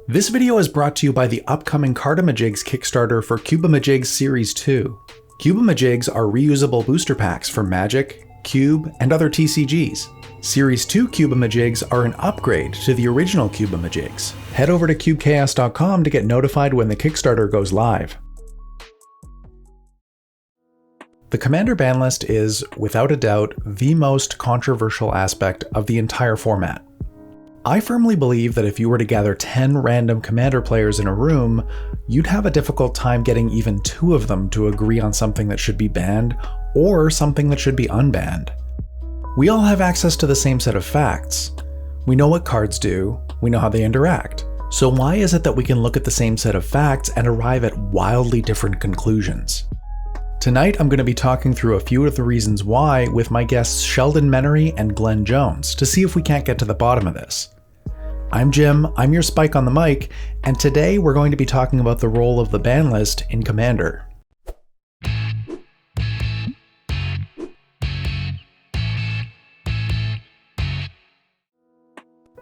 This video is brought to you by the upcoming CARDAMAJIGS Kickstarter for CUBEAMAJIGS Series 2. CUBEAMAJIGS are reusable booster packs for Magic, Cube, and other TCGs. Series 2 CUBEAMAJIGS are an upgrade to the original CUBEAMAJIGS. Head over to CubeChaos.com to get notified when the Kickstarter goes live. The Commander ban list is, without a doubt, the most controversial aspect of the entire format. I firmly believe that if you were to gather 10 random Commander players in a room, you'd have a difficult time getting even 2 of them to agree on something that should be banned or something that should be unbanned. We all have access to the same set of facts. We know what cards do, we know how they interact. So why is it that we can look at the same set of facts and arrive at wildly different conclusions? Tonight, I'm going to be talking through a few of the reasons why with my guests Sheldon Menery and Glenn Jones to see if we can't get to the bottom of this. I'm Jim, I'm your Spike on the mic, and today we're going to be talking about the role of the ban list in Commander.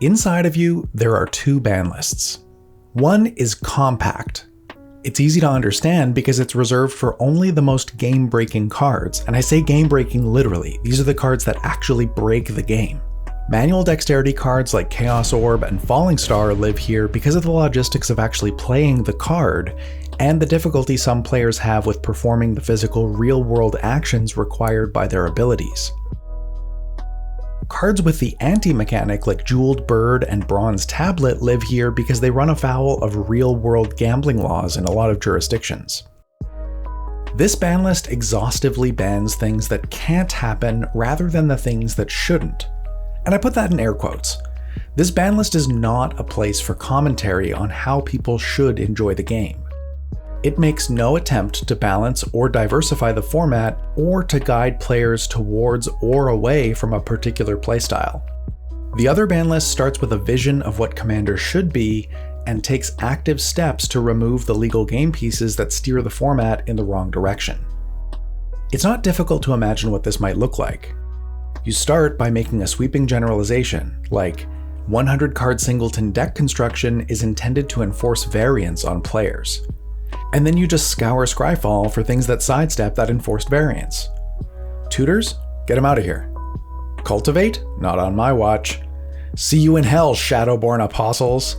Inside of you, there are 2 ban lists. One is compact. It's easy to understand because it's reserved for only the most game-breaking cards, and I say game-breaking literally. These are the cards that actually break the game. Manual dexterity cards like Chaos Orb and Falling Star live here because of the logistics of actually playing the card and the difficulty some players have with performing the physical real-world actions required by their abilities. Cards with the anti-mechanic like Jeweled Bird and Bronze Tablet live here because they run afoul of real-world gambling laws in a lot of jurisdictions. This ban list exhaustively bans things that can't happen rather than the things that shouldn't. And I put that in air quotes. This ban list is not a place for commentary on how people should enjoy the game. It makes no attempt to balance or diversify the format or to guide players towards or away from a particular playstyle. The other ban list starts with a vision of what Commander should be and takes active steps to remove the legal game pieces that steer the format in the wrong direction. It's not difficult to imagine what this might look like. You start by making a sweeping generalization, like 100 card singleton deck construction is intended to enforce variance on players. And then you just scour Scryfall for things that sidestep that enforced variance. Tutors? Get them out of here. Cultivate? Not on my watch. See you in hell, Shadowborn Apostles.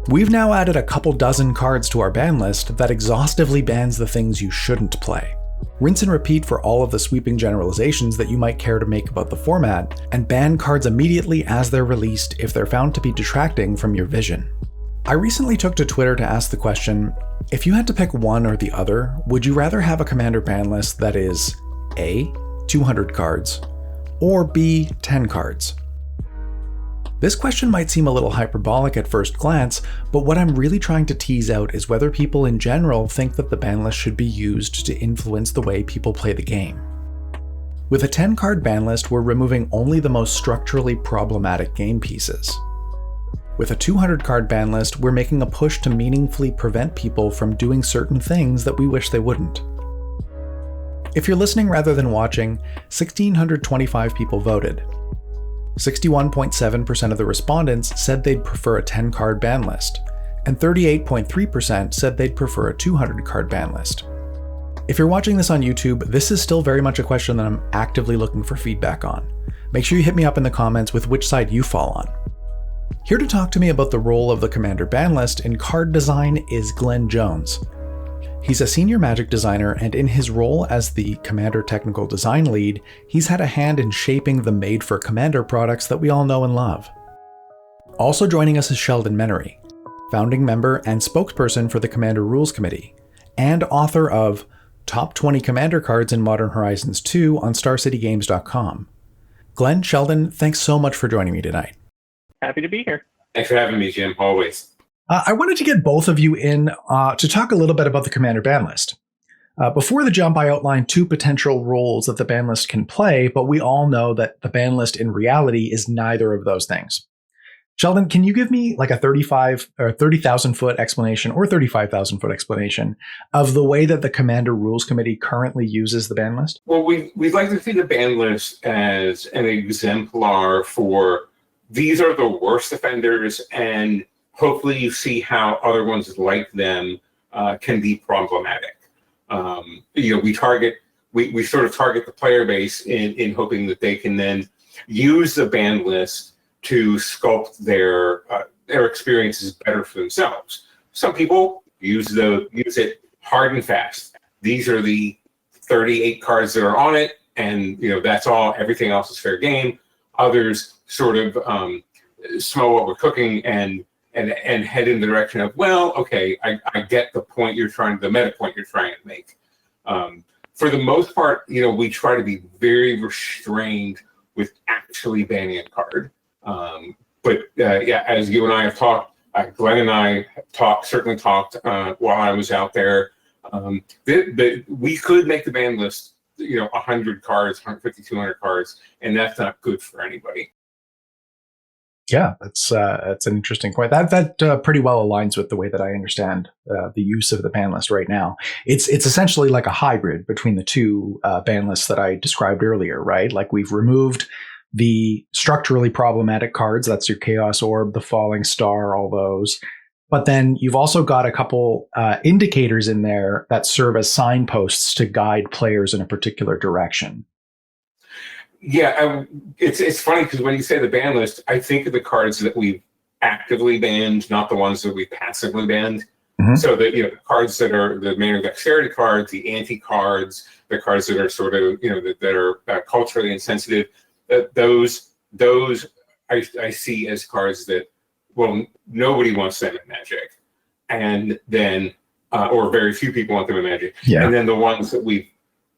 We've now added a couple dozen cards to our ban list that exhaustively bans the things you shouldn't play. Rinse and repeat for all of the sweeping generalizations that you might care to make about the format, and ban cards immediately as they're released if they're found to be detracting from your vision. I recently took to Twitter to ask the question, if you had to pick one or the other, would you rather have a Commander ban list that is A, 200 cards, or B, 10 cards? This question might seem a little hyperbolic at first glance, but what I'm really trying to tease out is whether people in general think that the ban list should be used to influence the way people play the game. With a 10-card ban list, we're removing only the most structurally problematic game pieces. With a 200-card ban list, we're making a push to meaningfully prevent people from doing certain things that we wish they wouldn't. If you're listening rather than watching, 1,625 people voted. 61.7% of the respondents said they'd prefer a 10-card ban list, and 38.3% said they'd prefer a 200-card ban list. If you're watching this on YouTube, this is still very much a question that I'm actively looking for feedback on. Make sure you hit me up in the comments with which side you fall on. Here to talk to me about the role of the Commander ban list in card design is Glenn Jones. He's a senior Magic designer, and in his role as the Commander technical design lead, he's had a hand in shaping the made-for-Commander products that we all know and love. Also joining us is Sheldon Menery, founding member and spokesperson for the Commander Rules Committee, and author of Top 20 Commander Cards in Modern Horizons 2 on StarCityGames.com. Glenn, Sheldon, thanks so much for joining me tonight. Happy to be here. Thanks for having me, Jim, always. I wanted to get both of you in to talk a little bit about the Commander ban list. Before the jump, I outlined 2 potential roles that the ban list can play, but we all know that the ban list in reality is neither of those things. Sheldon, can you give me like a 30,000 foot explanation or 35,000 foot explanation of the way that the Commander Rules Committee currently uses the ban list? Well, we'd like to see the ban list as an exemplar for these are the worst offenders, and hopefully you see how other ones like them can be problematic. We sort of target the player base in hoping that they can then use the ban list to sculpt their experiences better for themselves. Some people use it hard and fast. These are the 38 cards that are on it, and that's all. Everything else is fair game. Others sort of smell what we're cooking and head in the direction of, well, okay, I get the meta point you're trying to make. For the most part, we try to be very restrained with actually banning a card. As you and I have talked, Glenn and I certainly talked while I was out there. We could make the ban list, 100 cards, 150, 200 cards, and that's not good for anybody. Yeah, that's an interesting point. That pretty well aligns with the way that I understand the use of the ban list right now. It's essentially like a hybrid between the two ban lists that I described earlier, right? Like we've removed the structurally problematic cards. That's your Chaos Orb, the Falling Star, all those. But then you've also got a couple indicators in there that serve as signposts to guide players in a particular direction. Yeah, it's funny because when you say the ban list, I think of the cards that we've actively banned, not the ones that we passively banned. Mm-hmm. So the cards that are the Manner Dexterity cards, the anti cards, the cards that are sort of that are culturally insensitive. Those I see as cards that, well, nobody wants them in Magic, and then or very few people want them in Magic. Yeah. And then the ones that we've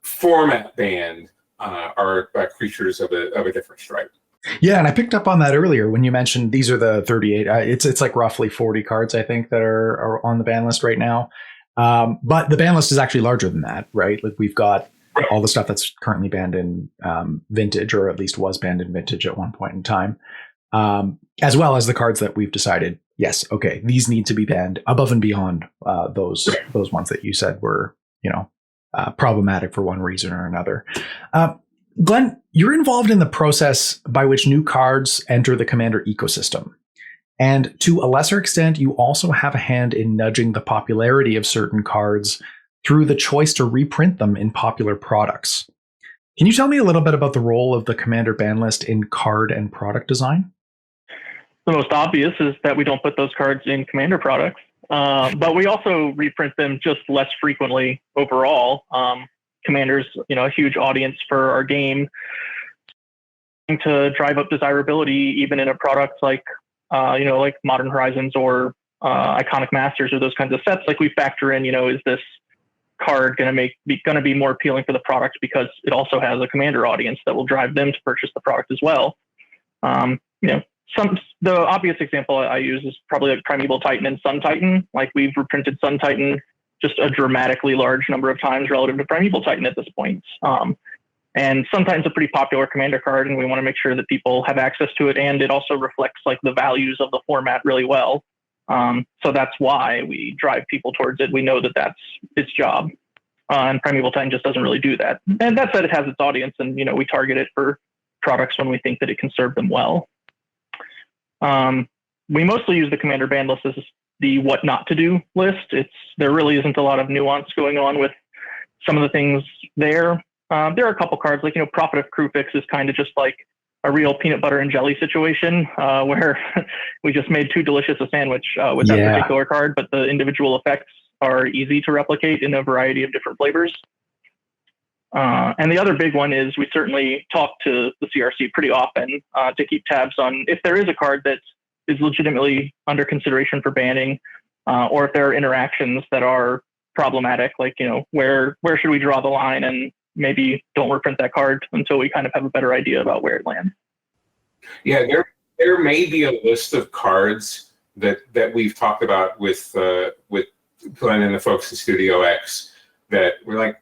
format banned are creatures of a different stripe. Yeah, and I picked up on that earlier when you mentioned these are the 38. It's like roughly 40 cards, I think, that are on the ban list right now. But the ban list is actually larger than that, right? Like we've got all the stuff that's currently banned in Vintage, or at least was banned in Vintage at one point in time, as well as the cards that we've decided, yes, okay, these need to be banned above and beyond those ones that you said were, problematic for one reason or another. Glenn, you're involved in the process by which new cards enter the Commander ecosystem. And to a lesser extent, you also have a hand in nudging the popularity of certain cards through the choice to reprint them in popular products. Can you tell me a little bit about the role of the Commander ban list in card and product design? The most obvious is that we don't put those cards in Commander products, but we also reprint them just less frequently overall. Commander's, a huge audience for our game, to drive up desirability even in a product like Modern Horizons or Iconic Masters or those kinds of sets. Like we factor in, is this card going to be more appealing for the product because it also has a Commander audience that will drive them to purchase the product as well. The obvious example I use is probably like Primeval Titan and Sun Titan. Like we've reprinted Sun Titan just a dramatically large number of times relative to Primeval Titan at this point. And Sun Titan's a pretty popular Commander card, and we want to make sure that people have access to it, and it also reflects like the values of the format really well. So that's why we drive people towards it. We know that that's its job. And Primeval Titan just doesn't really do that. And that said, it has its audience, and we target it for products when we think that it can serve them well. We mostly use the Commander ban list as the what not to do list. There really isn't a lot of nuance going on with some of the things there. There are a couple cards like, Prophet of Krufix is kind of just like a real peanut butter and jelly situation where we just made too delicious a sandwich with that particular card, but the individual effects are easy to replicate in a variety of different flavors. And the other big one is we certainly talk to the CRC pretty often to keep tabs on if there is a card that is legitimately under consideration for banning, or if there are interactions that are problematic, like, where should we draw the line, and maybe don't reprint that card until we kind of have a better idea about where it lands. Yeah, there may be a list of cards that we've talked about with Glenn and the folks in Studio X that we're like,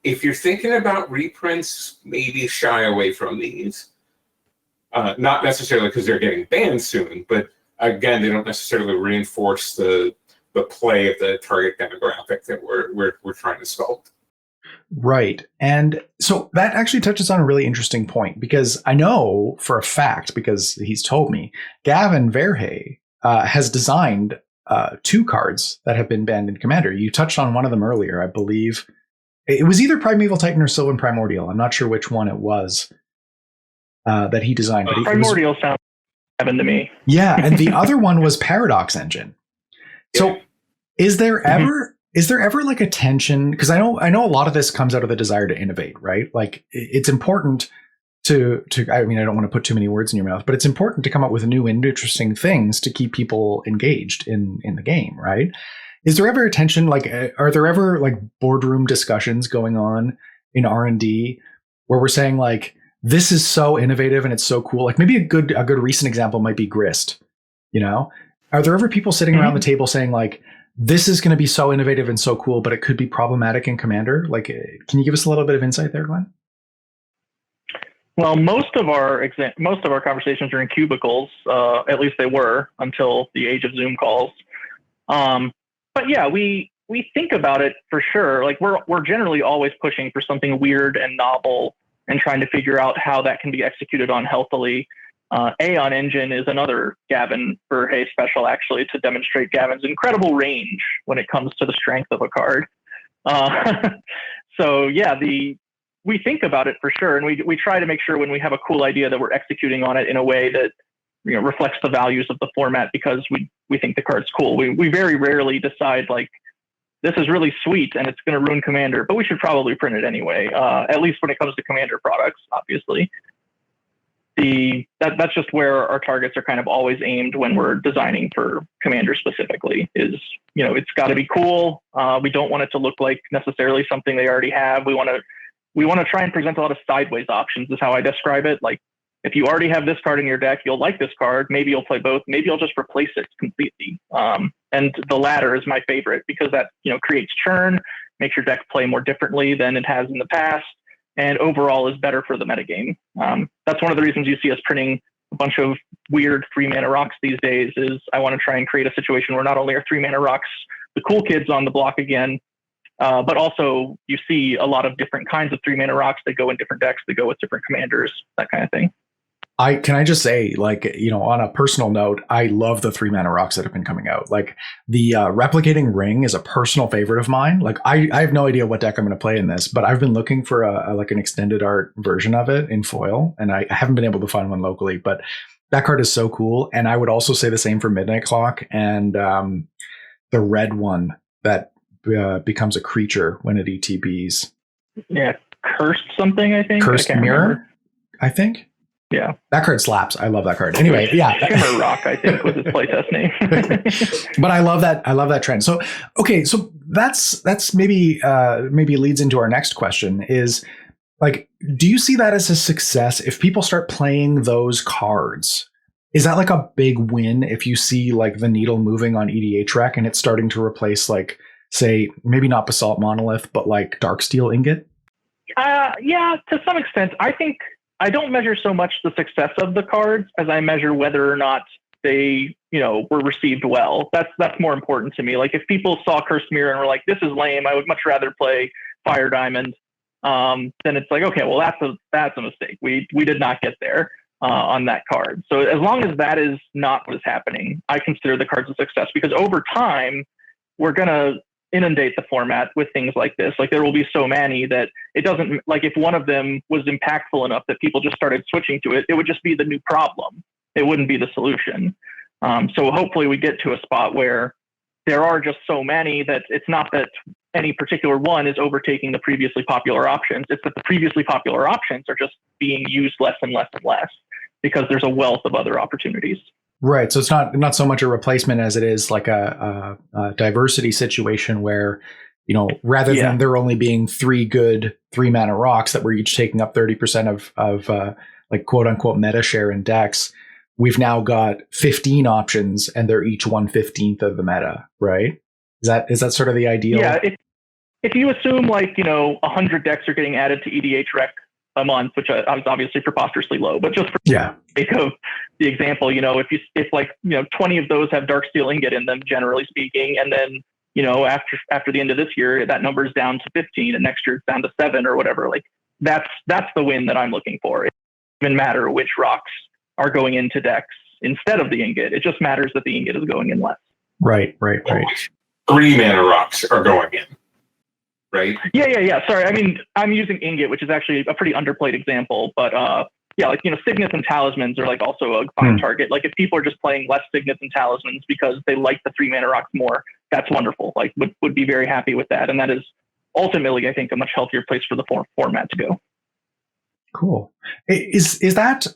if you're thinking about reprints, maybe shy away from these. Not necessarily because they're getting banned soon, but again, they don't necessarily reinforce the play of the target demographic that we're trying to sculpt. Right. And so that actually touches on a really interesting point, because I know for a fact, because he's told me, Gavin Verhey has designed 2 cards that have been banned in Commander. You touched on one of them earlier, I believe. It was either Primeval Titan or Sylvan Primordial. I'm not sure which one it was that he designed. But Primordial sounds heaven to me. Yeah, and the other one was Paradox Engine. So is there ever like a tension? Because I know a lot of this comes out of the desire to innovate, right? Like it's important to I mean, I don't want to put too many words in your mouth, but it's important to come up with new and interesting things to keep people engaged in the game, right? Is there ever a tension? Like, are there ever like boardroom discussions going on in R&D where we're saying like, this is so innovative and it's so cool? Like maybe a good recent example might be Grist. You know, are there ever people sitting around the table saying like, this is going to be so innovative and so cool, but it could be problematic in Commander? Like, can you give us a little bit of insight there, Glenn? Well, most of our conversations are in cubicles. At least they were until the age of Zoom calls. But yeah, we think about it for sure. Like we're generally always pushing for something weird and novel and trying to figure out how that can be executed on healthily. Aeon Engine is another Gavin Verhey special, actually, to demonstrate Gavin's incredible range when it comes to the strength of a card. So yeah, we think about it for sure, and we try to make sure when we have a cool idea that we're executing on it in a way that reflects the values of the format, because we think the card's cool. We very rarely decide like, this is really sweet and it's going to ruin Commander, but we should probably print it anyway. At least when it comes to Commander products, obviously. That's just where our targets are kind of always aimed when we're designing for Commander specifically. Is it's got to be cool. We don't want it to look like necessarily something they already have. We want to try and present a lot of sideways options, is how I describe it. Like, if you already have this card in your deck, you'll like this card. Maybe you'll play both. Maybe you'll just replace it completely. And the latter is my favorite, because that creates churn, makes your deck play more differently than it has in the past, and overall is better for the metagame. That's one of the reasons you see us printing a bunch of weird 3-mana rocks these days. Is I want to try and create a situation where not only are 3-mana rocks the cool kids on the block again, but also you see a lot of different kinds of 3-mana rocks that go in different decks, that go with different commanders, that kind of thing. Can I just say, like, on a personal note, I love the 3-mana rocks that have been coming out. Like the Replicating Ring is a personal favorite of mine. Like I have no idea what deck I'm going to play in this, but I've been looking for an extended art version of it in foil, and I haven't been able to find one locally, but that card is so cool. And I would also say the same for Midnight Clock and the red one that becomes a creature when it ETBs. Yeah, Cursed something, I think. Cursed Mirror, remember. I think. Yeah. That card slaps. I love that card. Anyway, yeah. Shimmer Rock, I think, was its playtest name. But I love that trend. So, okay, so that's maybe leads into our next question is, like, do you see that as a success if people start playing those cards? Is that like a big win if you see like the needle moving on EDHREC and it's starting to replace, like, say, maybe not Basalt Monolith, but like Darksteel Ingot? Yeah, to some extent. I think I don't measure so much the success of the cards as I measure whether or not they, were received well. That's more important to me. Like, if people saw Cursed Mirror and were like, this is lame, I would much rather play Fire Diamond, then it's like, okay, well, that's a mistake. We did not get there on that card. So as long as that is not what is happening, I consider the cards a success, because over time, we're going to inundate the format with things like this. Like, there will be so many that it doesn't, like, if one of them was impactful enough that people just started switching to it, it would just be the new problem. It wouldn't be the solution. So hopefully we get to a spot where there are just so many that it's not that any particular one is overtaking the previously popular options. It's that the previously popular options are just being used less and less and less, because there's a wealth of other opportunities. Right. So it's not so much a replacement as it is like a diversity situation where, rather than there only being 3 good 3-mana rocks that were each taking up 30% of like quote unquote meta share in decks, we've now got 15 options and they're each 1/15 of the meta. Right. Is that sort of the ideal? Yeah. If you assume like, 100 decks are getting added to EDHREC a month, which is obviously preposterously low, but just for the sake of the example, if 20 of those have Darksteel Ingot in them, generally speaking, and then, after the end of this year, that number is down to 15, and next year it's down to 7 or whatever, like that's the win that I'm looking for. It doesn't even matter which rocks are going into decks. instead of the ingot. It just matters that the ingot is going in less. Right. 3 mana rocks are going in, right? Yeah. Sorry, I mean, I'm using ingot, which is actually a pretty underplayed example, but yeah, like, signets and talismans are like also a fine target. Like if people are just playing less signets and talismans because they like the 3 mana rocks more, that's wonderful. Like would be very happy with that. And that is ultimately, I think, a much healthier place for the format to go. Cool. Is that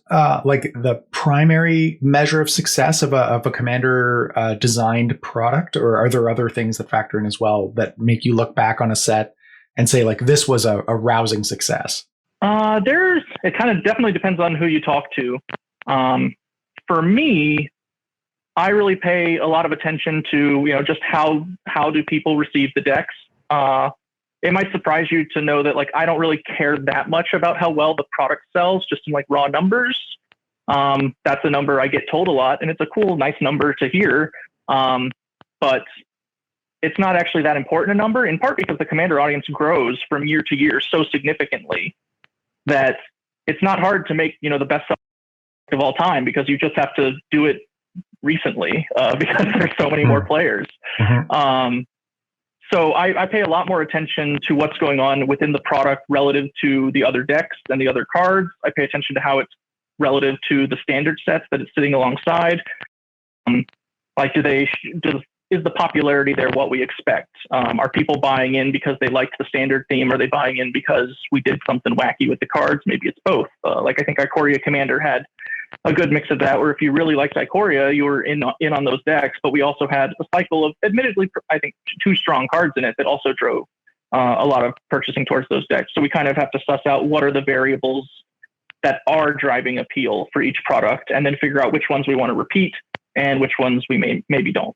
like the primary measure of success of a commander designed product, or are there other things that factor in as well that make you look back on a set and say like this was a rousing success? It kind of definitely depends on who you talk to. For me, I really pay a lot of attention to just how do people receive the decks. It might surprise you to know that like I don't really care that much about how well the product sells, just in like raw numbers. That's a number I get told a lot, and it's a cool, nice number to hear. But it's not actually that important a number, in part because the commander audience grows from year to year so significantly that it's not hard to make the best of all time, because you just have to do it recently because there's so many more players. So I pay a lot more attention to what's going on within the product relative to the other decks and the other cards. I pay attention to how it's relative to the standard sets that it's sitting alongside. Like, is the popularity there what we expect? Are people buying in because they liked the standard theme? Are they buying in because we did something wacky with the cards? Maybe it's both. Like I think Ikoria Commander had a good mix of that, where if you really liked Ikoria, you were in on those decks. But we also had a cycle of, admittedly, I think 2 strong cards in it that also drove a lot of purchasing towards those decks. So we kind of have to suss out what are the variables that are driving appeal for each product, and then figure out which ones we want to repeat and which ones we maybe don't.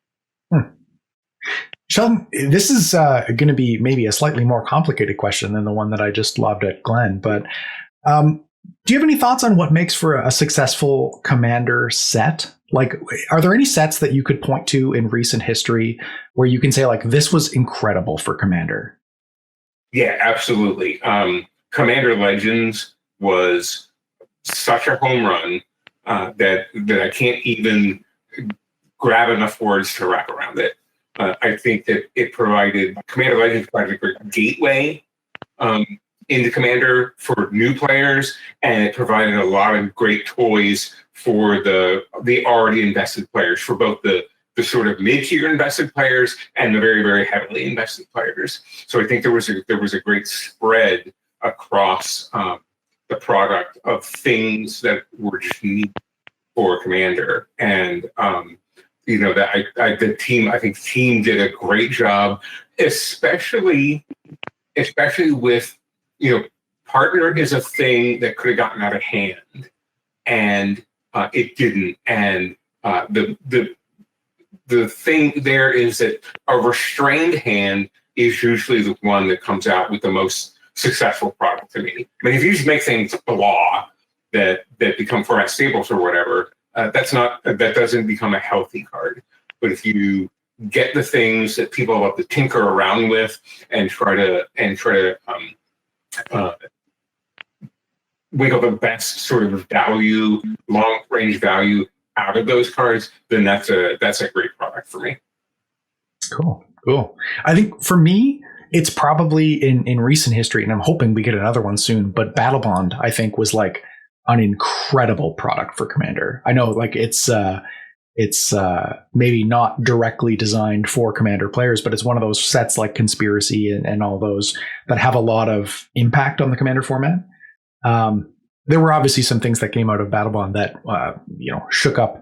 Sheldon, this is going to be maybe a slightly more complicated question than the one that I just lobbed at Glenn, but do you have any thoughts on what makes for a successful commander set? Like, are there any sets that you could point to in recent history where you can say, like, this was incredible for commander? Yeah, absolutely. Commander Legends was such a home run that I can't even grab enough words to wrap around it. I think that Commander Legends provided a great gateway into Commander for new players, and it provided a lot of great toys for the already invested players, for both the sort of mid-tier invested players and the very, very heavily invested players. So I think there was a great spread across the product of things that were just neat for Commander. And the team did a great job, especially with, partner is a thing that could have gotten out of hand, and it didn't. And the thing there is that a restrained hand is usually the one that comes out with the most successful product to me. I mean, if you just make things blah that become format staples or whatever, that doesn't become a healthy card. But if you get the things that people love to tinker around with and try to wiggle the best sort of value, long range value out of those cards, then that's a great product for me. Cool. I think for me, it's probably in recent history, and I'm hoping we get another one soon, but Battlebond, I think, was like an incredible product for Commander. I know, like, it's maybe not directly designed for Commander players, but it's one of those sets like Conspiracy and all those that have a lot of impact on the Commander format. There were obviously some things that came out of Battlebond that shook up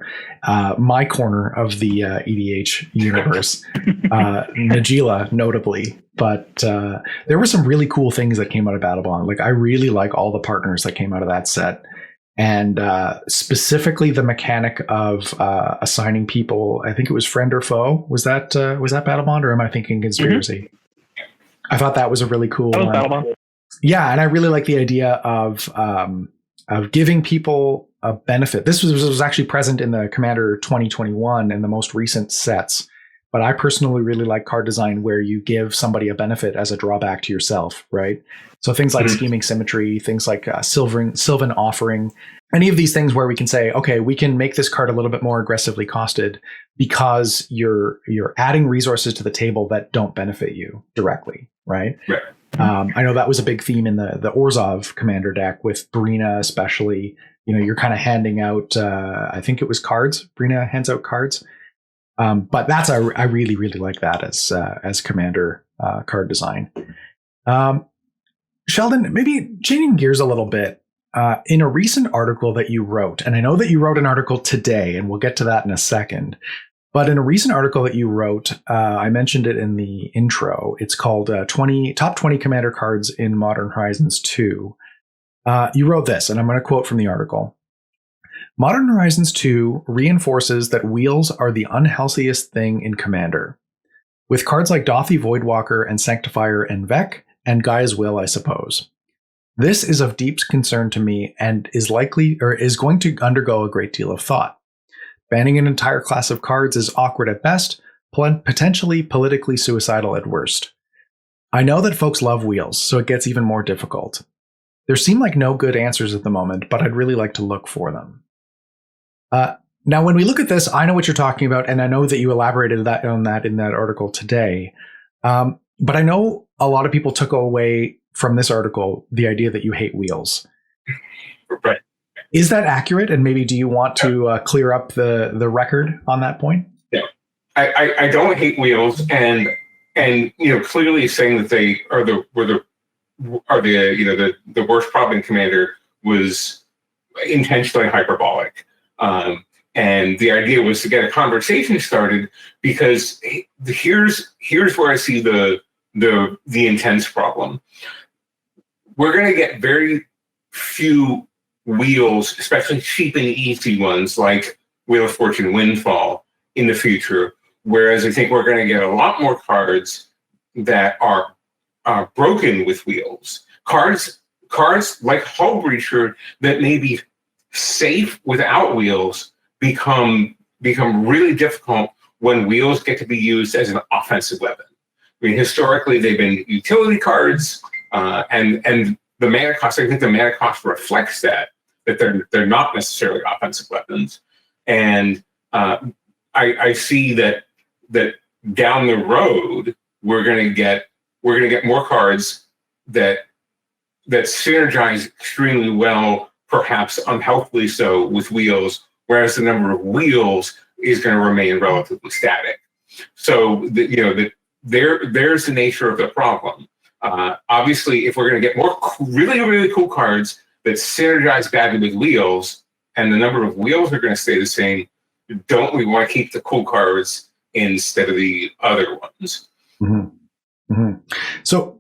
my corner of the EDH universe, Najila notably. But there were some really cool things that came out of Battlebond. Like, I really like all the partners that came out of that set. And specifically the mechanic of assigning people, I think it was friend or foe. Was that Battlebond, or am I thinking Conspiracy? Mm-hmm. I thought that was a really cool one. Battlebond. Yeah, and I really like the idea of giving people a benefit. This was actually present in the Commander 2021 and the most recent sets, but I personally really like card design where you give somebody a benefit as a drawback to yourself, right? So things like scheming symmetry, things like Sylvan Offering, any of these things where we can say, okay, we can make this card a little bit more aggressively costed because you're adding resources to the table that don't benefit you directly, right? Right. I know that was a big theme in the Orzhov commander deck with Brina, especially. You're kind of handing out, I think it was cards. Brina hands out cards. But I really, really like that as commander card design. Sheldon, maybe changing gears a little bit, in a recent article that you wrote, and I know that you wrote an article today, and we'll get to that in a second, but in a recent article that you wrote, I mentioned it in the intro. It's called Top 20 Commander Cards in Modern Horizons 2. You wrote this, and I'm going to quote from the article. Modern Horizons 2 reinforces that wheels are the unhealthiest thing in Commander. With cards like Dothy Voidwalker and Sanctifier and Vec, and Gaia's Will, I suppose. This is of deep concern to me and is going to undergo a great deal of thought. Banning an entire class of cards is awkward at best, potentially politically suicidal at worst. I know that folks love wheels, so it gets even more difficult. There seem like no good answers at the moment, but I'd really like to look for them. Now, when we look at this, I know what you're talking about, and I know that you elaborated on that in that article today. But I know a lot of people took away from this article the idea that you hate wheels. Right. Is that accurate? And maybe do you want to clear up the record on that point? Yeah, I don't hate wheels, and clearly saying that they are the worst problem in Commander was intentionally hyperbolic. And the idea was to get a conversation started, because here's where I see the intense problem. We're going to get very few wheels, especially cheap and easy ones like Wheel of Fortune Windfall in the future, whereas I think we're going to get a lot more cards that are broken with wheels. Cards like Hull Breacher that may be safe without wheels become really difficult when wheels get to be used as an offensive weapon. I mean, historically, they've been utility cards, and the mana cost, I think the mana cost reflects that they're not necessarily offensive weapons. And I see that down the road, we're gonna get more cards that synergize extremely well, perhaps unhealthily so, with wheels, whereas the number of wheels is going to remain relatively static. So there's the nature of the problem. Obviously, if we're going to get more really, really cool cards that synergize badly with wheels, and the number of wheels are going to stay the same, don't we want to keep the cool cards instead of the other ones? Mm-hmm. Mm-hmm. So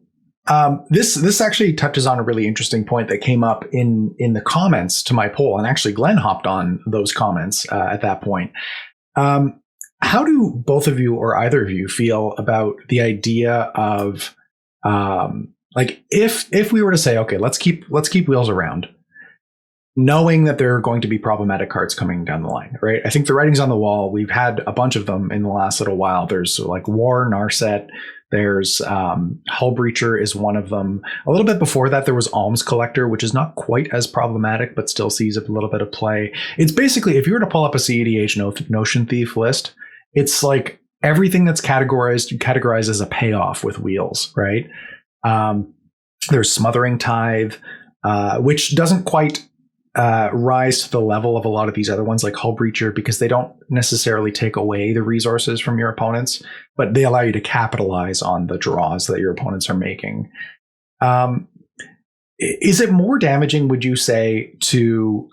this actually touches on a really interesting point that came up in the comments to my poll, and actually Glenn hopped on those comments at that point. How do both of you or either of you feel about the idea of like if we were to say, okay, let's keep wheels around, knowing that there are going to be problematic cards coming down the line, right? I think the writing's on the wall. We've had a bunch of them in the last little while. There's like War, Narset. There's Hull Breacher is one of them. A little bit before that, there was Alms Collector, which is not quite as problematic, but still sees a little bit of play. It's basically, if you were to pull up a CEDH Notion Thief list, it's like everything that's categorized as a payoff with wheels, right? There's Smothering Tithe, which doesn't quite rise to the level of a lot of these other ones like Hull Breacher, because they don't necessarily take away the resources from your opponents, but they allow you to capitalize on the draws that your opponents are making. Is it more damaging, would you say, to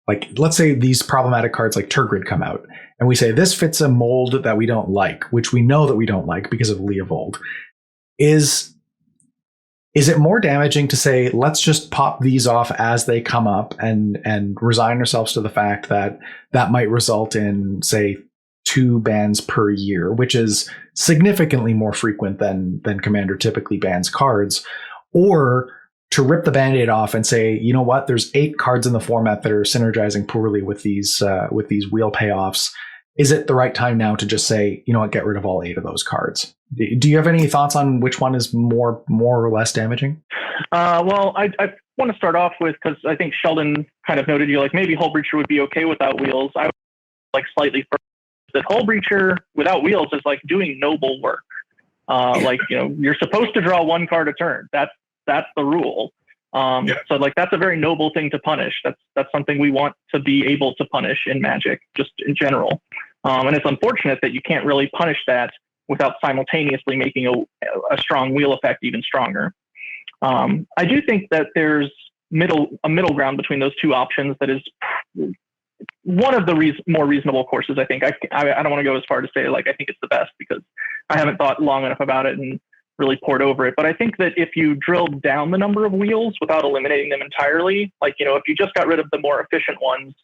like, let's say these problematic cards like Tergrid come out, and we say this fits a mold that we don't like, which we know that we don't like because of Leovold. Is it more damaging to say, let's just pop these off as they come up and resign ourselves to the fact that that might result in, say, 2 bans per year, which is significantly more frequent than Commander typically bans cards, or to rip the Band-Aid off and say, you know what, there's 8 cards in the format that are synergizing poorly with these wheel payoffs. is it the right time now to just say, you know what, get rid of all 8 of those cards? Do you have any thoughts on which one is more or less damaging? Well, I want to start off with, because I think Sheldon kind of noted, you like maybe Hull Breacher would be okay without wheels. I would like slightly further that Hull Breacher without wheels is like doing noble work. Like, you know, you're supposed to draw 1 card a turn. That's the rule. So like that's a very noble thing to punish. That's something we want to be able to punish in Magic, just in general. And it's unfortunate that you can't really punish that without simultaneously making a strong wheel effect even stronger. I do think that there's a middle ground between those two options that is one of the more reasonable courses. I think I don't want to go as far to say like I think it's the best, because I haven't thought long enough about it and really poured over it. But I think that if you drilled down the number of wheels without eliminating them entirely, like, you know, if you just got rid of the more efficient ones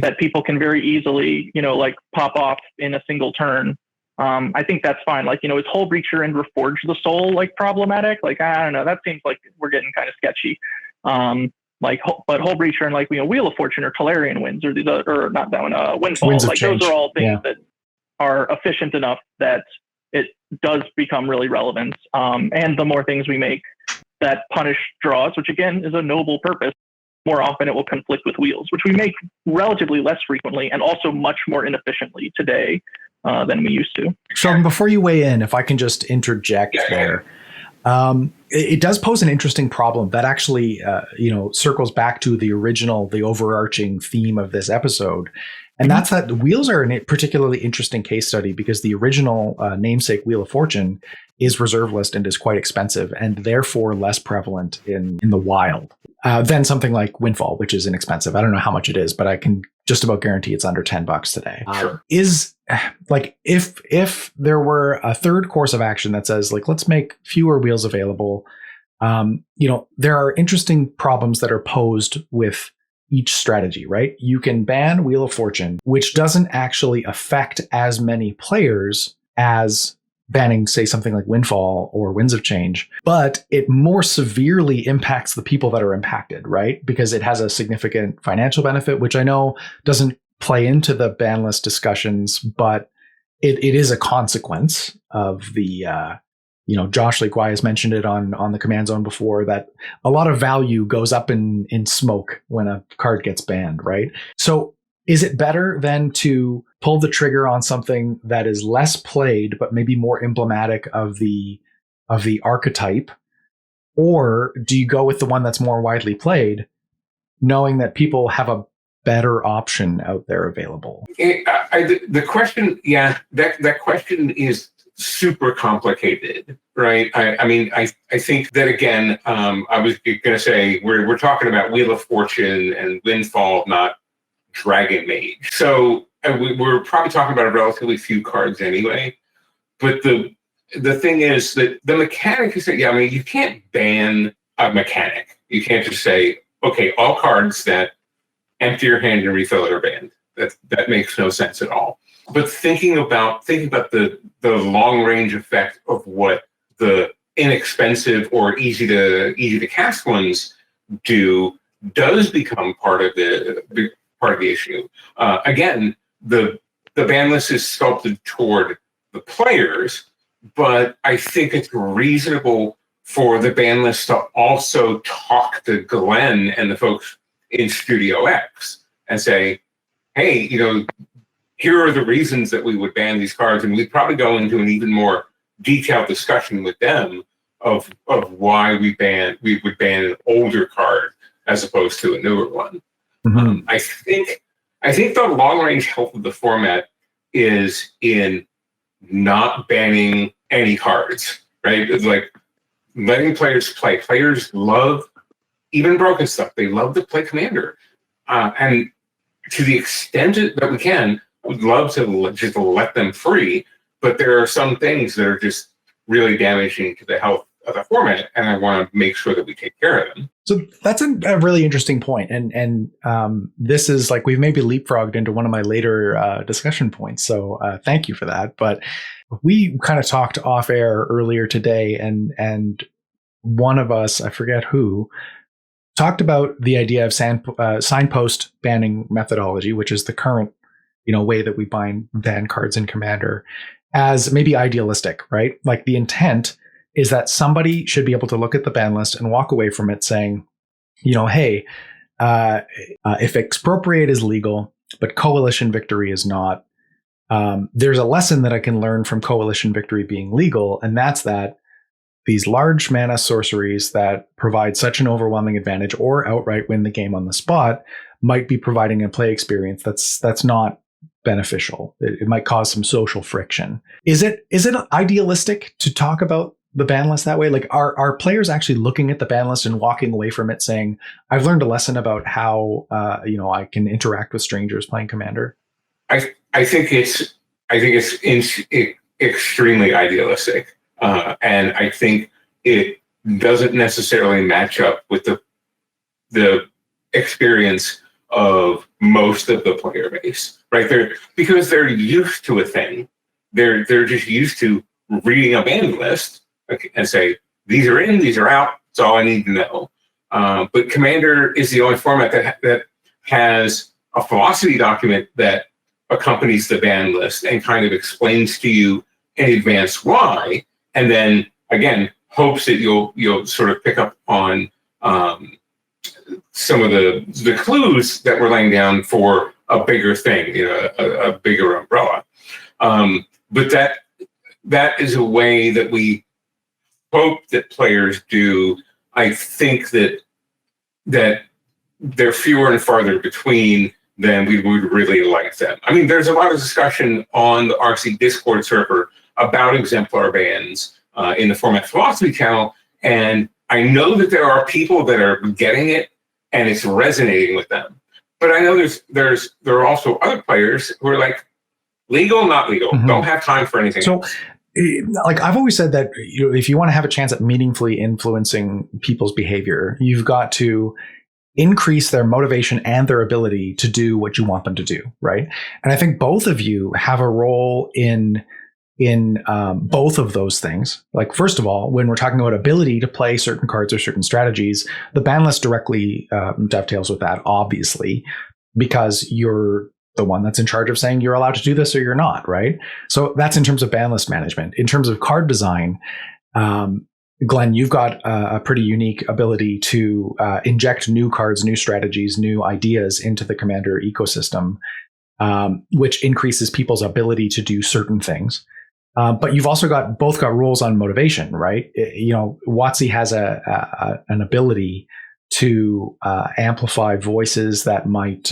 that people can very easily, you know, like pop off in a single turn, I think that's fine. Like, you know, is Hull Breacher and Reforge the Soul like problematic? Like, I don't know. That seems like we're getting kind of sketchy. But Hull Breacher and like, you know, Wheel of Fortune or Tolarian Winds or not that one, Windfall. Like those are all things that are efficient enough that it does become really relevant. And the more things we make that punish draws, which again is a noble purpose, more often it will conflict with wheels, which we make relatively less frequently and also much more inefficiently today than we used to. Sheldon, before you weigh in, if I can just interject there. It does pose an interesting problem that actually, circles back to the overarching theme of this episode. And that's that the wheels are a particularly interesting case study because the original namesake Wheel of Fortune is reserve list and is quite expensive and therefore less prevalent in the wild than something like Windfall, which is inexpensive. I don't know how much it is, but I can just about guarantee it's under $10 today. Sure. Is like if there were a third course of action that says like let's make fewer wheels available, there are interesting problems that are posed with each strategy, right? You can ban Wheel of Fortune, which doesn't actually affect as many players as banning, say, something like Windfall or Winds of Change, but it more severely impacts the people that are impacted, right? Because it has a significant financial benefit, which I know doesn't play into the ban list discussions, but it is a consequence of the, Josh Lee Kwai has mentioned it on the Command Zone before, that a lot of value goes up in smoke when a card gets banned, right? So is it better then to pull the trigger on something that is less played, but maybe more emblematic of the archetype? Or do you go with the one that's more widely played, knowing that people have a better option out there available? The question, that question is super complicated, right? I think that again, I was going to say we're talking about Wheel of Fortune and Windfall, not Dragon Mage. So we're probably talking about a relatively few cards anyway. But the thing is that the mechanic is that, you can't ban a mechanic. You can't just say, okay, all cards that empty your hand and refill it are banned. That makes no sense at all. But thinking about the long range effect of what the inexpensive or easy to cast ones do does become part of the issue. Again, the ban list is sculpted toward the players, but I think it's reasonable for the ban list to also talk to Glenn and the folks in Studio X and say, hey, here are the reasons that we would ban these cards, and we'd probably go into an even more detailed discussion with them of why we would ban an older card as opposed to a newer one. Mm-hmm. I think the long range health of the format is in not banning any cards, right? It's like letting players play. Players love even broken stuff. They love to play Commander, and to the extent that we can, would love to just let them free, but there are some things that are just really damaging to the health of the format, and I want to make sure that we take care of them. So that's a really interesting point, and this is like we've maybe leapfrogged into one of my later discussion points. So thank you for that. But we kind of talked off air earlier today, and one of us, I forget who, talked about the idea of signpost banning methodology, which is the current way that we ban cards in Commander as maybe idealistic, right? Like the intent is that somebody should be able to look at the ban list and walk away from it saying, hey, if expropriate is legal, but coalition victory is not, there's a lesson that I can learn from coalition victory being legal, and that's that these large mana sorceries that provide such an overwhelming advantage or outright win the game on the spot might be providing a play experience that's not beneficial. It might cause some social friction. Is it idealistic to talk about the ban list that way? Like, are players actually looking at the ban list and walking away from it saying, I've learned a lesson about how I can interact with strangers playing Commander? I think it's extremely idealistic. And I think it doesn't necessarily match up with the experience of most of the player base, right? Because they're used to a thing. They're just used to reading a ban list and say, these are in, these are out. That's all I need to know. But Commander is the only format that has a philosophy document that accompanies the ban list and kind of explains to you in advance why. And then again, hopes that you'll sort of pick up on some of the clues that we're laying down for a bigger thing, a bigger umbrella. But that is a way that we hope that players do. I think that they're fewer and farther between than we would really like them. I mean, there's a lot of discussion on the RC Discord server about exemplar bans in the Format Philosophy channel, and I know that there are people that are getting it and it's resonating with them. But I know there are also other players who are like, legal, not legal, don't have time for anything else. Like I've always said that if you want to have a chance at meaningfully influencing people's behavior, you've got to increase their motivation and their ability to do what you want them to do, right? And I think both of you have a role in both of those things. Like, first of all, when we're talking about ability to play certain cards or certain strategies, the ban list directly dovetails with that, obviously, because you're the one that's in charge of saying you're allowed to do this or you're not, right? So that's in terms of ban list management. In terms of card design, Glenn, you've got a pretty unique ability to inject new cards, new strategies, new ideas into the Commander ecosystem, which increases people's ability to do certain things. But you've also both got rules on motivation, right? WotC has an ability to amplify voices that might,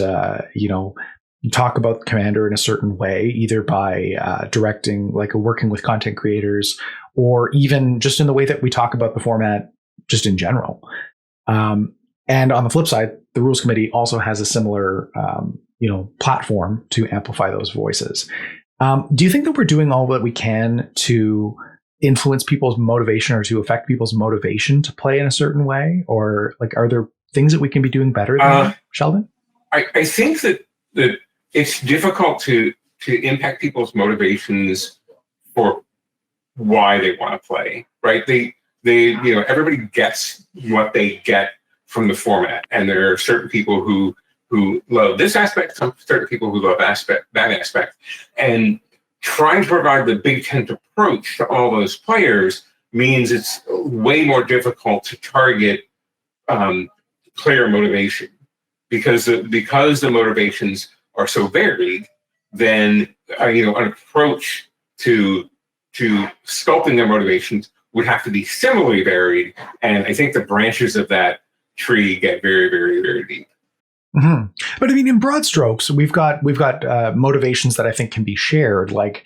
talk about Commander in a certain way, either by directing, like working with content creators, or even just in the way that we talk about the format just in general. And on the flip side, the Rules Committee also has a similar, platform to amplify those voices. Do you think that we're doing all that we can to influence people's motivation or to affect people's motivation to play in a certain way? Or like, are there things that we can be doing better than that, Sheldon? I think that it's difficult to impact people's motivations for why they want to play, right? They everybody gets what they get from the format, and there are certain people who love this aspect, some certain people who love that aspect, and trying to provide the Big Tent approach to all those players means it's way more difficult to target player motivation because the motivations are so varied. Then an approach to sculpting their motivations would have to be similarly varied, and I think the branches of that tree get very, very, very deep. Mm-hmm. But I mean, in broad strokes, we've got motivations that I think can be shared, like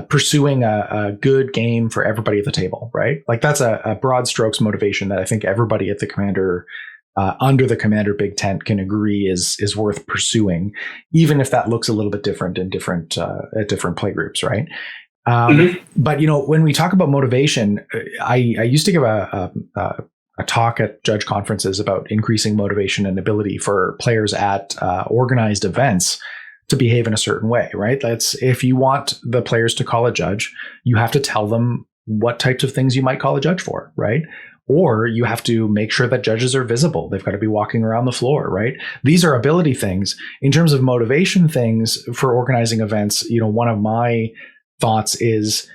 pursuing a good game for everybody at the table, right? Like that's a broad strokes motivation that I think everybody at the Commander under the Commander Big Tent can agree is worth pursuing, even if that looks a little bit different in different at different play groups, right? But when we talk about motivation, I used to give a talk at judge conferences about increasing motivation and ability for players at organized events to behave in a certain way, right? That's if you want the players to call a judge, you have to tell them what types of things you might call a judge for, right? Or you have to make sure that judges are visible. They've got to be walking around the floor, right? These are ability things. In terms of motivation things for organizing events, one of my thoughts is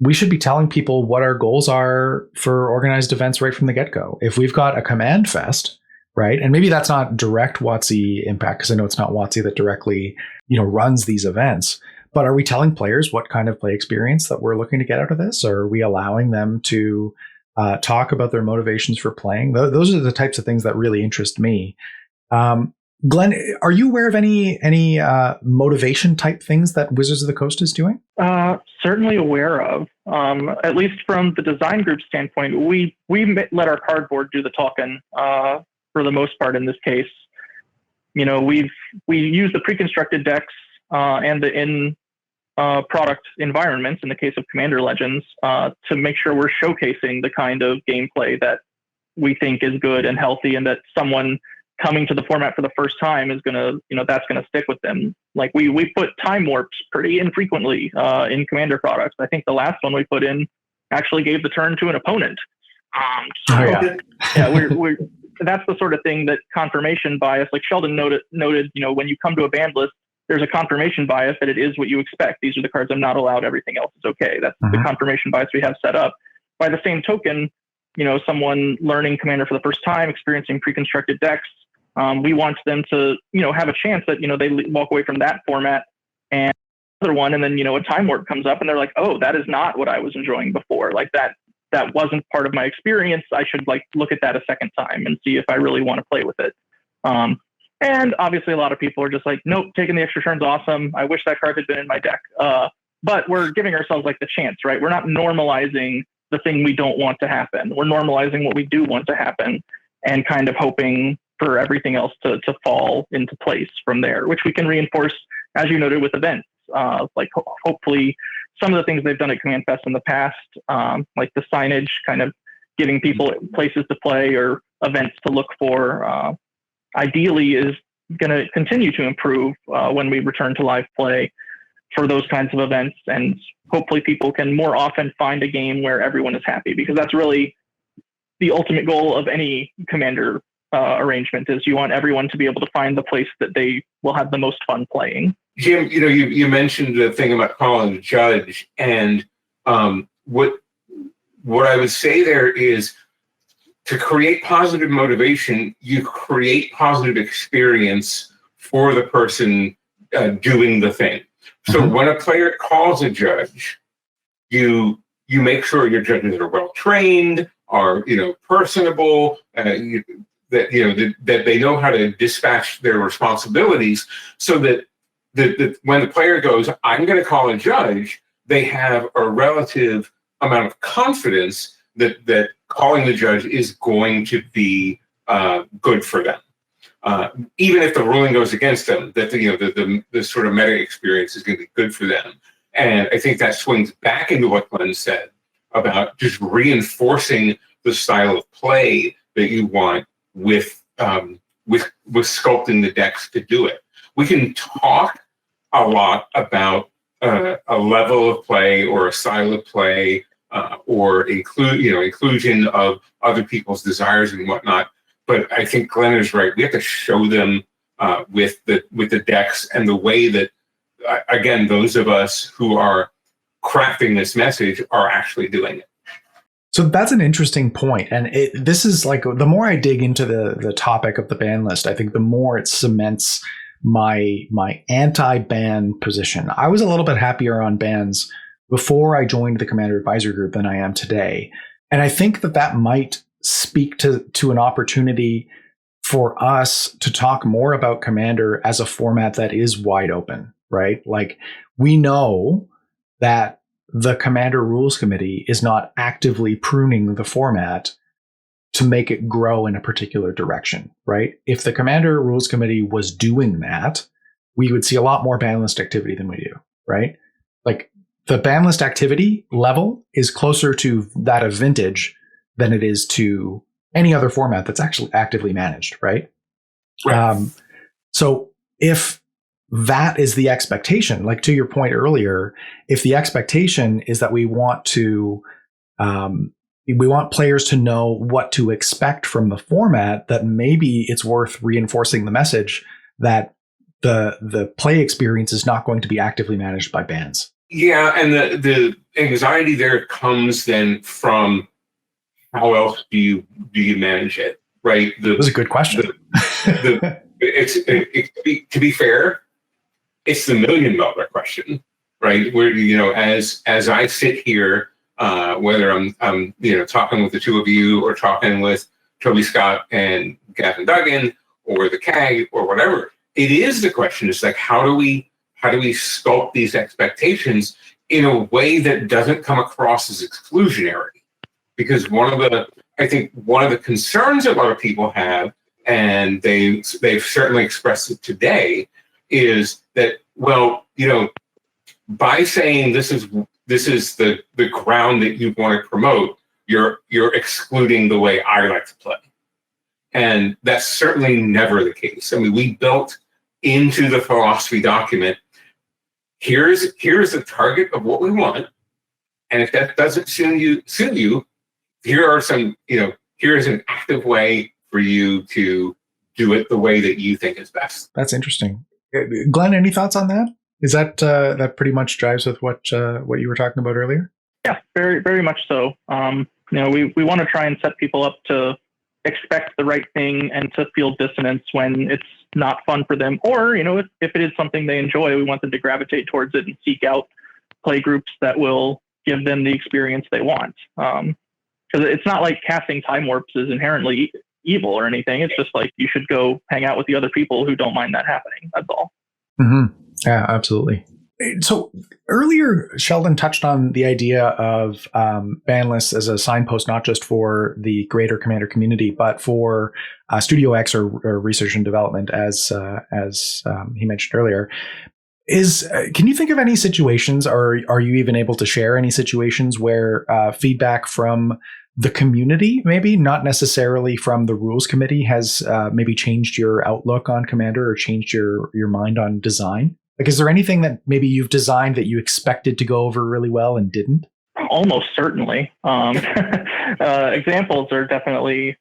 we should be telling people what our goals are for organized events right from the get-go. If we've got a command fest, right? And maybe that's not direct WotC impact, because I know it's not WotC that directly, runs these events. But are we telling players what kind of play experience that we're looking to get out of this? Or are we allowing them to talk about their motivations for playing? Those are the types of things that really interest me. Glenn, are you aware of any motivation type things that Wizards of the Coast is doing? Certainly aware of. At least from the design group standpoint, we let our cardboard do the talking for the most part in this case. We use the pre-constructed decks and the in product environments in the case of Commander Legends to make sure we're showcasing the kind of gameplay that we think is good and healthy, and that someone coming to the format for the first time is gonna, that's gonna stick with them. Like we put time warps pretty infrequently in Commander products. I think the last one we put in actually gave the turn to an opponent. We're that's the sort of thing that confirmation bias, like Sheldon noted, when you come to a banned list, there's a confirmation bias that it is what you expect. These are the cards I'm not allowed. Everything else is okay. That's the confirmation bias we have set up. By the same token, someone learning Commander for the first time, experiencing pre-constructed decks, we want them to, have a chance that, they walk away from that format and another one. And then, a time warp comes up and they're like, oh, that is not what I was enjoying before. Like that wasn't part of my experience. I should look at that a second time and see if I really want to play with it. And obviously a lot of people are just like, nope, taking the extra turn's awesome. I wish that card had been in my deck. But we're giving ourselves the chance, right? We're not normalizing the thing we don't want to happen. We're normalizing what we do want to happen and kind of hoping for everything else to fall into place from there, which we can reinforce, as you noted, with events. Hopefully some of the things they've done at Command Fest in the past, like the signage, kind of giving people places to play or events to look for, ideally is going to continue to improve when we return to live play for those kinds of events. And hopefully people can more often find a game where everyone is happy, because that's really the ultimate goal of any Commander arrangement, is you want everyone to be able to find the place that they will have the most fun playing. Jim, you mentioned the thing about calling a judge, and what I would say there is, to create positive motivation, you create positive experience for the person doing the thing. So when a player calls a judge, you make sure your judges are well trained, are personable, that they know how to dispatch their responsibilities, so that when the player goes, I'm going to call a judge, they have a relative amount of confidence that calling the judge is going to be good for them, even if the ruling goes against them. That the sort of meta experience is going to be good for them, and I think that swings back into what Glenn said about just reinforcing the style of play that you want with sculpting the decks to do it. We can talk a lot about a level of play or a style of play, or inclusion of other people's desires and whatnot. But I think Glenn is right. We have to show them with the decks and the way that, again, those of us who are crafting this message are actually doing it. So that's an interesting point. And this is the more I dig into the topic of the ban list, I think the more it cements my anti-ban position. I was a little bit happier on bans before I joined the Commander Advisory Group than I am today. And I think that might speak to an opportunity for us to talk more about Commander as a format that is wide open, right? We know that the Commander Rules Committee is not actively pruning the format to make it grow in a particular direction, right? If the Commander Rules Committee was doing that, we would see a lot more ban list activity than we do, right? The ban list activity level is closer to that of Vintage than it is to any other format that's actually actively managed, right? So if that is the expectation, to your point earlier, if the expectation is that we want to we want players to know what to expect from the format, that maybe it's worth reinforcing the message that the play experience is not going to be actively managed by bans. Yeah, and the anxiety there comes then from how else do you manage it, right? That was a good question. To be fair, it's the $1 million question, right? Where as I sit here, whether I'm talking with the two of you or talking with Toby Scott and Gavin Duggan or the CAG or whatever, it is the question. It's like, how do we sculpt these expectations in a way that doesn't come across as exclusionary? Because one of the concerns a lot of people have, and they've certainly expressed it today, is that, well, by saying this is the ground that you want to promote, you're excluding the way I like to play. And that's certainly never the case. I mean, we built into the philosophy document, here's the target of what we want, and if that doesn't suit you, here are some, here's an active way for you to do it the way that you think is best. That's interesting. Glenn, any thoughts on that? Is that that pretty much drives with what you were talking about earlier? Yeah, very, very much so. We want to try and set people up to expect the right thing and to feel dissonance when it's not fun for them. Or, if it is something they enjoy, we want them to gravitate towards it and seek out play groups that will give them the experience they want. Because it's not like casting time warps is inherently evil or anything. It's just like you should go hang out with the other people who don't mind that happening. That's all. Mm-hmm. Yeah, absolutely. So earlier, Sheldon touched on the idea of ban lists as a signpost, not just for the greater Commander community, but for Studio X or research and development, as he mentioned earlier. Can you think of any situations, or are you even able to share any situations where feedback from the community, maybe not necessarily from the rules committee, has maybe changed your outlook on Commander or changed your mind on design? Like, is there anything that maybe you've designed that you expected to go over really well and didn't? Almost certainly. Examples are definitely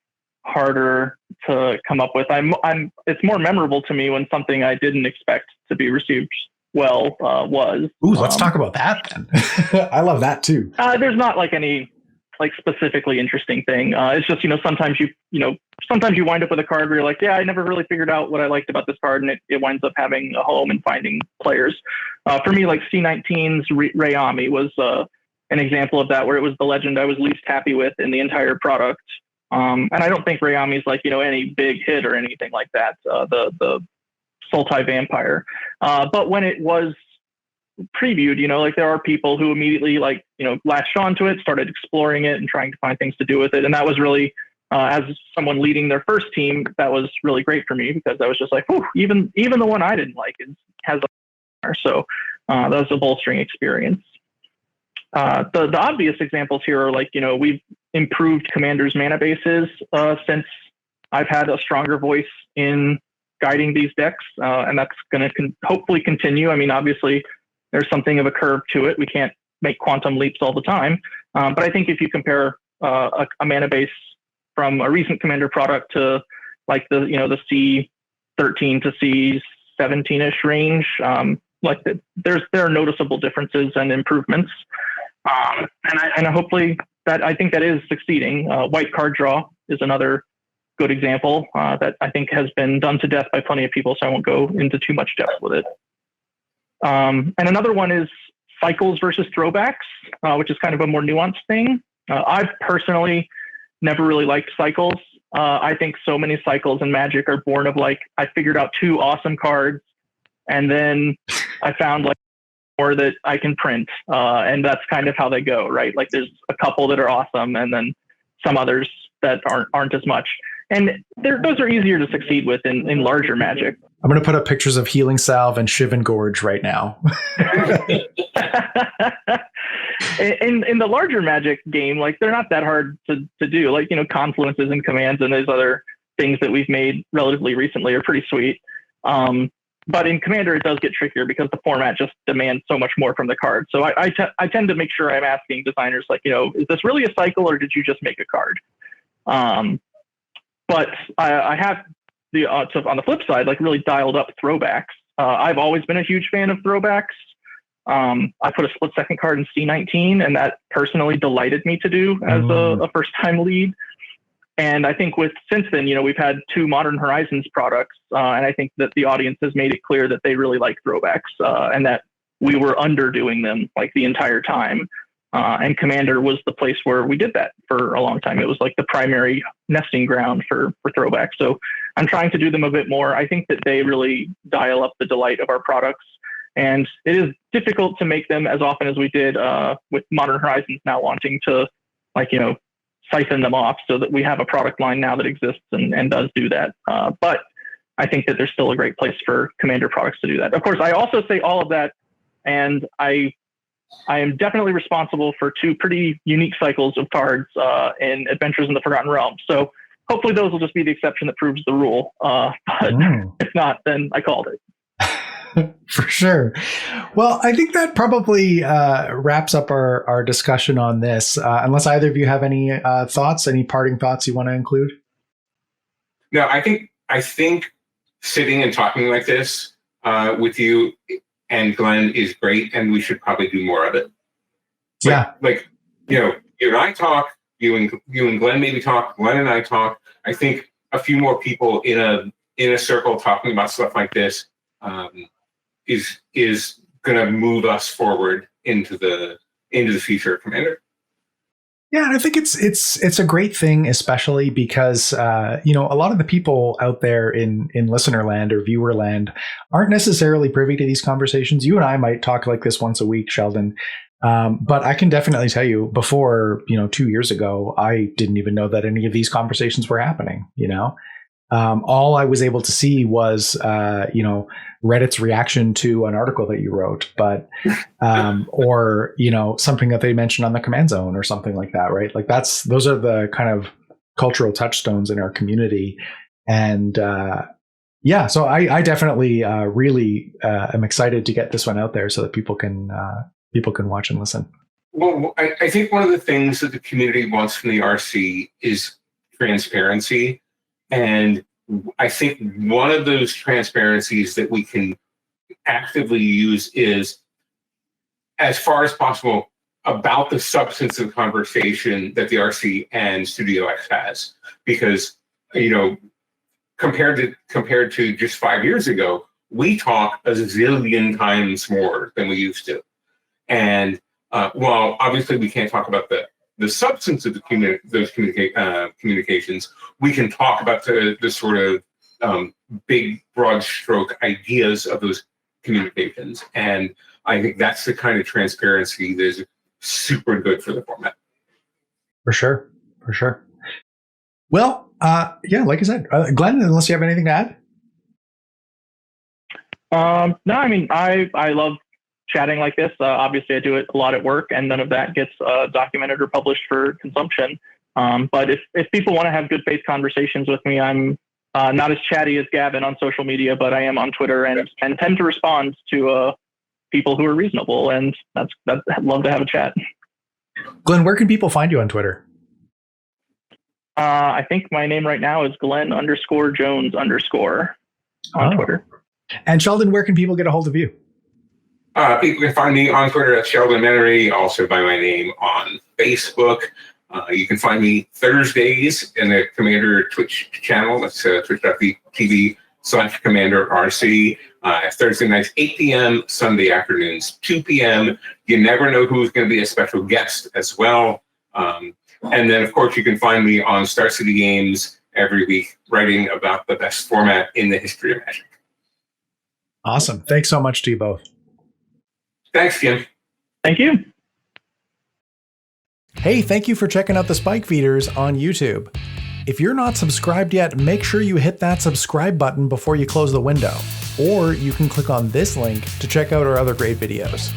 harder to come up with. It's more memorable to me when something I didn't expect to be received well was. Ooh, let's talk about that then. I love that too. There's not like any specifically interesting thing. It's just, sometimes you wind up with a card where you're like, yeah, I never really figured out what I liked about this card, and it winds up having a home and finding players. For me, like C19's Rayami was an example of that, where it was the legend I was least happy with in the entire product. And I don't think Rayami's any big hit or anything like that, the Sultai Vampire. But when it was previewed, there are people who immediately latched onto it, started exploring it and trying to find things to do with it. And that was really, as someone leading their first team, that was really great for me, because I was just like, whew, even the one I didn't like has a so that was a bolstering experience. The obvious examples here are we've improved Commander's mana bases since I've had a stronger voice in guiding these decks, and that's going to hopefully continue. I mean, obviously, there's something of a curve to it. We can't make quantum leaps all the time. But I think if you compare a mana base from a recent Commander product to the C13 to C17-ish range, there are noticeable differences and improvements. And hopefully I think that is succeeding. White card draw is another good example that I think has been done to death by plenty of people, so I won't go into too much depth with it. And another one is cycles versus throwbacks, which is kind of a more nuanced thing. I've personally never really liked cycles. I think so many cycles in Magic are born of I figured out 2 awesome cards, and then I found more that I can print, and that's kind of how they go, right? There's a couple that are awesome, and then some others that aren't as much. And those are easier to succeed with in larger Magic. I'm going to put up pictures of Healing Salve and Shivan Gorge right now. in the larger Magic game, they're not that hard to do. Confluences and commands and those other things that we've made relatively recently are pretty sweet. but in Commander, it does get trickier because the format just demands so much more from the card. So I tend to make sure I'm asking designers, like, is this really a cycle or did you just make a card? But I have on the flip side, like really dialed up throwbacks. I've always been a huge fan of throwbacks. I put a split second card in C19, and that personally delighted me to do as a first time lead. And I think since then, we've had 2 Modern Horizons products, and I think that the audience has made it clear that they really like throwbacks, and that we were underdoing them like the entire time. And Commander was the place where we did that for a long time. It was like the primary nesting ground for throwbacks. So I'm trying to do them a bit more. I think that they really dial up the delight of our products. And it is difficult to make them as often as we did with Modern Horizons now wanting to, siphon them off so that we have a product line now that exists and does do that. But I think that there's still a great place for Commander products to do that. Of course, I also say all of that, and I am definitely responsible for 2 pretty unique cycles of cards in Adventures in the Forgotten Realms. So hopefully those will just be the exception that proves the rule. But if not, then I called it. For sure. Well, I think that probably wraps up our discussion on this. Unless either of you have any thoughts, any parting thoughts you want to include? No, I think sitting and talking like this with you and Glenn is great, and we should probably do more of it. Yeah. You and I talk, you and Glenn maybe talk, Glenn and I talk. I think a few more people in a circle talking about stuff like this is going to move us forward into the future of Commander. Yeah, and I think it's a great thing, especially because a lot of the people out there in listener land or viewer land aren't necessarily privy to these conversations. You and I might talk like this once a week, Sheldon, but I can definitely tell you, before 2 years ago, I didn't even know that any of these conversations were happening. All I was able to see was, Reddit's reaction to an article that you wrote, but, or, something that they mentioned on the Command Zone or something like that, right? Like those are the kind of cultural touchstones in our community. And, so I definitely, really, am excited to get this one out there so that people can watch and listen. Well, I think one of the things that the community wants from the RC is transparency. And I think one of those transparencies that we can actively use is, as far as possible, about the substance of conversation that the RC and Studio X has. Because, compared to just 5 years ago, we talk a zillion times more than we used to. And while obviously we can't talk about the substance of those communications, we can talk about the sort of big, broad stroke ideas of those communications. And I think that's the kind of transparency that is super good for the format. For sure. Well, like I said, Glenn, unless you have anything to add? No, I mean, I love chatting like this. Obviously, I do it a lot at work, and none of that gets documented or published for consumption. But if people want to have good faith conversations with me, I'm not as chatty as Gavin on social media, but I am on Twitter and tend to respond to people who are reasonable, and I'd love to have a chat. Glenn, where can people find you on Twitter? I think my name right now is Glenn_Jones_ on Twitter. And Sheldon, where can people get a hold of you? People can find me on Twitter at Sheldon Menery, also by my name on Facebook. You can find Thursdays in the Commander Twitch channel. That's twitch.tv/CommanderRC. Thursday nights, 8 p.m., Sunday afternoons, 2 p.m. You never know who's going to be a special guest as well. And then, of course, you can find me on Star City Games every week, writing about the best format in the history of Magic. Awesome. Thanks so much to you both. Thanks, Jim. Thank you. Hey, thank you for checking out the Spike Feeders on YouTube. If you're not subscribed yet, make sure you hit that subscribe button before you close the window. Or you can click on this link to check out our other great videos.